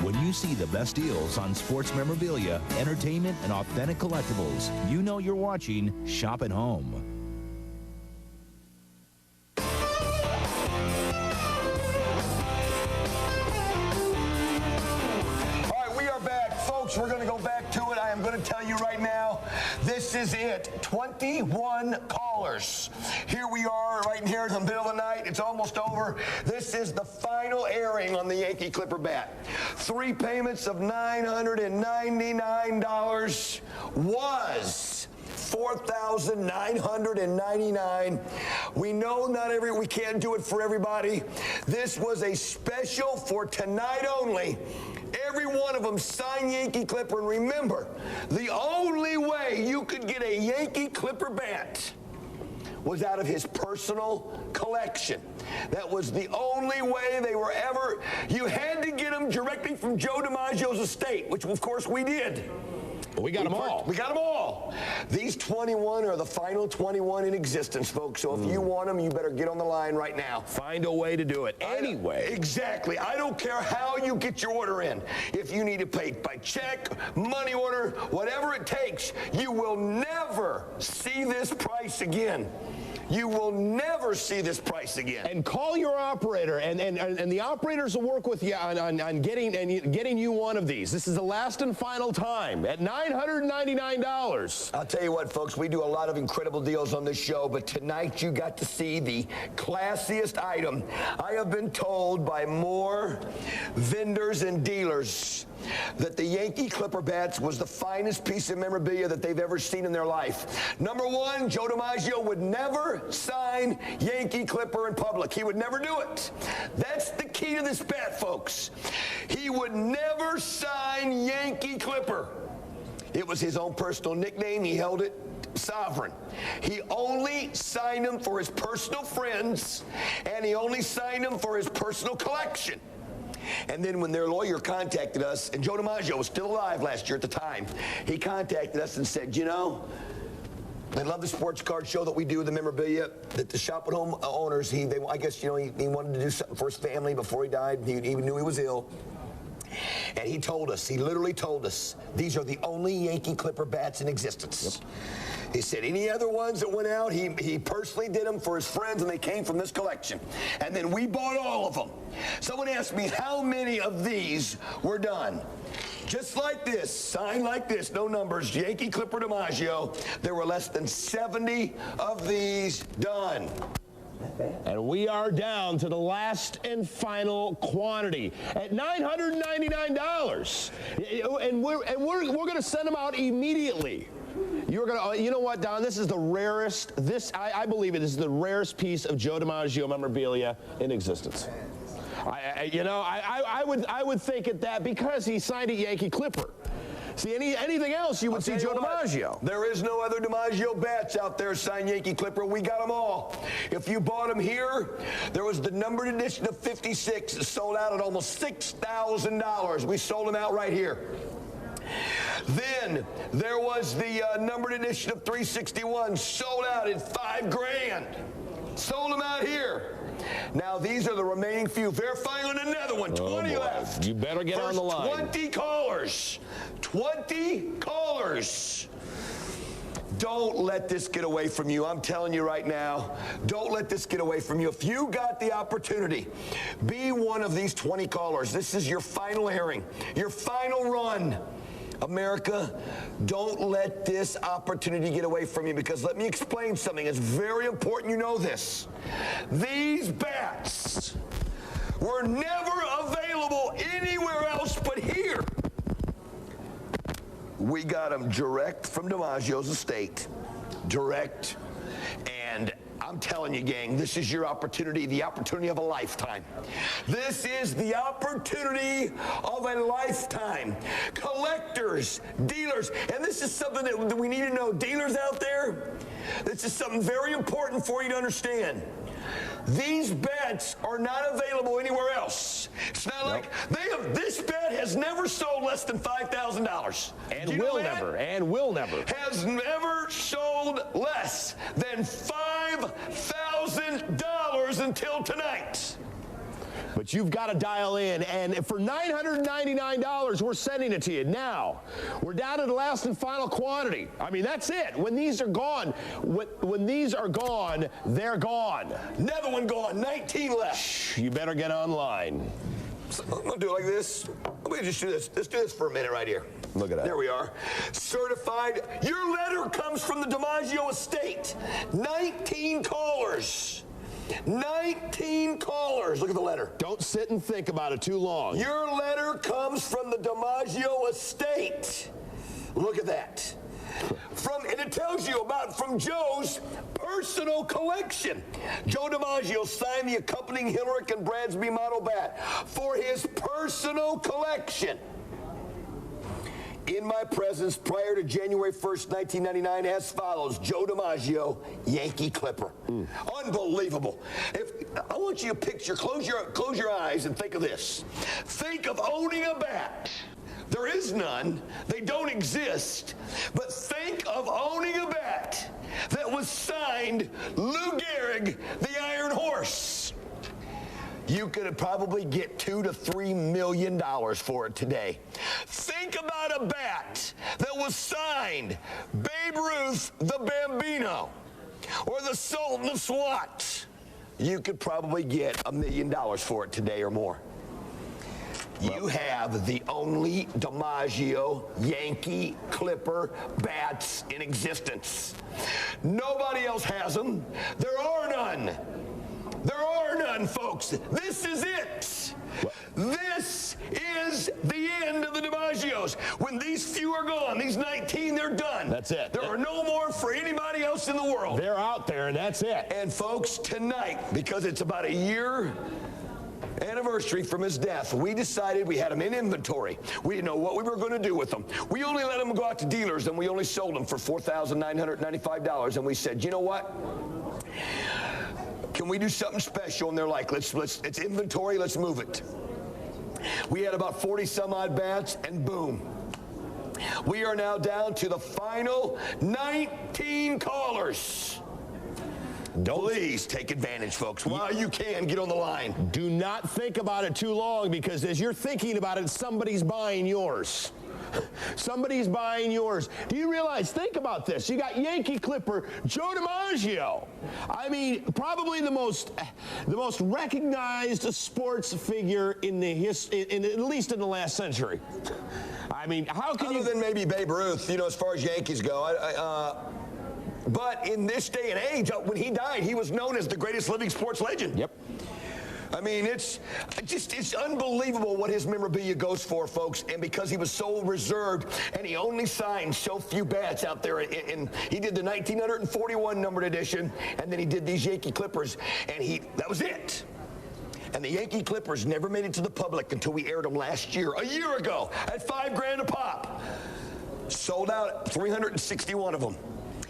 When you see the best deals on sports memorabilia, entertainment, and authentic collectibles, you know you're watching Shop at Home. We're going to go back to it. I am going to tell you right now, this is it. 21 callers. Here we are, right in here in the middle of the night. It's almost over. This is the final airing on the Yankee Clipper bat. 3 payments of $999 was $4,999. We know we can't do it for everybody. This was a special for tonight only. Every one of them signed Yankee Clipper. And remember, the only way you could get a Yankee Clipper bat was out of his personal collection. That was the only way they were ever. You had to get them directly from Joe DiMaggio's estate, which of course we did. We got them all. We got them all. These 21 are the final 21 in existence, folks. So if you want them, you better get on the line right now. Find a way to do it. Anyway. Exactly. I don't care how you get your order in. If you need to pay by check, money order, whatever it takes, you will never see this price again. You will never see this price again. And call your operator, and the operators will work with you on getting you one of these. This is the last and final time at $999. I'll tell you what, folks, we do a lot of incredible deals on this show, but tonight you got to see the classiest item. I have been told by more vendors and dealers that the Yankee Clipper bats was the finest piece of memorabilia that they've ever seen in their life. Number one, Joe DiMaggio would never sign Yankee Clipper in public. He would never do it. That's the key to this bat, folks. He would never sign Yankee Clipper. It was his own personal nickname. He held it sovereign. He only signed them for his personal friends, and he only signed them for his personal collection. And then when their lawyer contacted us, and Joe DiMaggio was still alive last year at the time, he contacted us and said, you know, they love the sports card show that we do, the memorabilia, that the Shop at Home owners, I guess, you know, he wanted to do something for his family before he died. He knew he was ill. And he told us, he literally told us, these are the only Yankee Clipper bats in existence. Yep. He said any other ones that went out, he personally did them for his friends, and they came from this collection. And then we bought all of them. Someone asked me how many of these were done. Just like this, signed like this, no numbers, Yankee Clipper DiMaggio. There were less than 70 of these done. And we are down to the last and final quantity at $999. And we're going to send them out immediately. You know what, Don? This is the rarest. I believe it is the rarest piece of Joe DiMaggio memorabilia in existence. I would think it that because he signed a Yankee Clipper. See, anything else, you would see Joe DiMaggio. There is no other DiMaggio bats out there signed Yankee Clipper. We got them all. If you bought them here, there was the numbered edition of 56 that sold out at almost $6,000. We sold them out right here. Then there was the numbered edition of 361, sold out at $5 grand. Sold them out here. Now these are the remaining few. Verifying another one. 20 left. You better get on the line. 20 callers. 20 callers. Don't let this get away from you. I'm telling you right now, don't let this get away from you. If you got the opportunity, be one of these 20 callers. This is your final airing, your final run. America, don't let this opportunity get away from you, because let me explain something. It's very important you know this. These bats were never available anywhere else but here. We got them direct from DiMaggio's estate. Direct. And I'm telling you, gang, this is your opportunity, the opportunity of a lifetime. This is the opportunity of a lifetime. Collectors, dealers, and this is something that we need to know. Dealers out there, this is something very important for you to understand. These bats are not available anywhere else. It's not like this bat has never sold less than $5,000. And will never. Has never sold less than $5,000 until tonight. But you've got to dial in, and for $999, we're sending it to you. Now, we're down to the last and final quantity. I mean, that's it. When these are gone, when these are gone, they're gone. Another one gone, 19 left. You better get online. So I'm gonna do it like this. Let me just do this. Let's do this for a minute right here. Look at that. There we are. Certified. Your letter comes from the DiMaggio estate. 19 callers. 19 callers. Look at the letter. Don't sit and think about it too long. Your letter comes from the DiMaggio estate. Look at that. And it tells you from Joe's personal collection. Joe DiMaggio signed the accompanying Hilaric and Bradsby model bat for his personal collection. In my presence prior to January 1st, 1999, as follows: Joe DiMaggio, Yankee Clipper. Unbelievable. I want you to picture, close your eyes and think of this. Think of owning a bat. There is none. They don't exist. But think of owning a bat that was signed Lou Gehrig, the Iron Horse. You could probably get $2 to $3 million for it today. Think about a bat that was signed Babe Ruth, the Bambino, or the Sultan of SWATTTT. You could probably get $1 million for it today or more. You have the only DiMaggio Yankee Clipper bats in existence. Nobody else has them. There are none. There are none, folks. This is it. This is the end of the DiMaggios. When these few are gone, these 19, they're done. That's it. There are no more for anybody else in the world. They're out there, and that's it. And folks, tonight, because it's about a year anniversary from his death, we decided we had them in inventory. We didn't know what we were going to do with them. We only let them go out to dealers, and we only sold them for $4,995. And we said, you know what? Can we do something special? And they're like, it's inventory, let's move it. We had about 40 some odd bats, and boom. We are now down to the final 19 callers. Please take advantage, folks. While you can, get on the line. Do not think about it too long, because as you're thinking about it, somebody's buying yours. Somebody's buying yours. Do you realize, think about this. You got Yankee Clipper, Joe DiMaggio. I mean, probably the most recognized sports figure in the at least in the last century. I mean, how can you... Other than maybe Babe Ruth, as far as Yankees go, but in this day and age, when he died, he was known as the greatest living sports legend. Yep. I mean, it's unbelievable what his memorabilia goes for, folks. And because he was so reserved, and he only signed so few bats out there, and he did the 1941 numbered edition, and then he did these Yankee Clippers, and that was it. And the Yankee Clippers never made it to the public until we aired them last year, a year ago, at $5,000 a pop. Sold out 361 of them.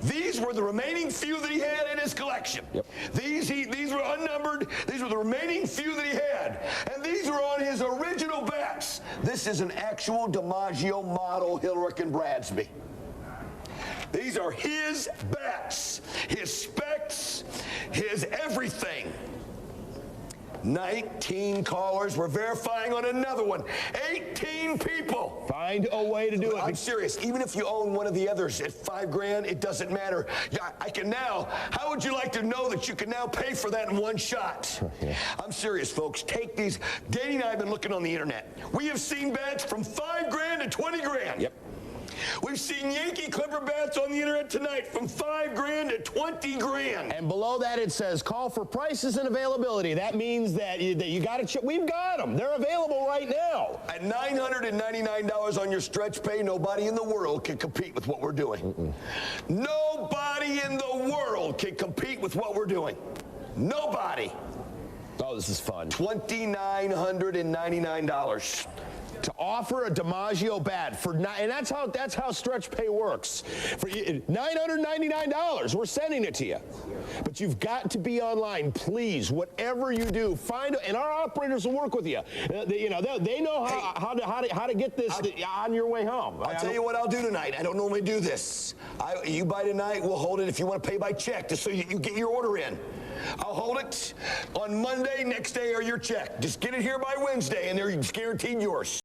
These were the remaining few that he had in his collection. Yep. These were unnumbered. These were the remaining few that he had. And these were on his original bats. This is an actual DiMaggio model Hilaric and Bradsby. These are his bats, his specs, his everything. 19 callers. We're verifying on another one. 18 people. Find a way to do it. I'm serious. Even if you own one of the others at $5,000, it doesn't matter. I can now. How would you like to know that you can now pay for that in one shot? Yeah. I'm serious, folks. Take these. Danny and I have been looking on the internet. We have seen bats from $5,000 to $20,000. Yep. We've seen Yankee Clipper bats on the internet tonight from $5,000 to $20,000. And below that it says call for prices and availability. That means that you got to. We've got them. They're available right now. At $999 on your stretch pay, nobody in the world can compete with what we're doing. Nobody in the world can compete with what we're doing. Nobody. Oh, this is fun. $2,999. To offer a DiMaggio bat and that's how stretch pay works. For $999, we're sending it to you. But you've got to be online, please. Whatever you do, and our operators will work with you. They know how to get this on your way home. I'll tell you what I'll do tonight. I don't normally do this. You buy tonight, we'll hold it if you want to pay by check, just so you get your order in. I'll hold it on Monday, next day, or your check. Just get it here by Wednesday, and it's guaranteed yours.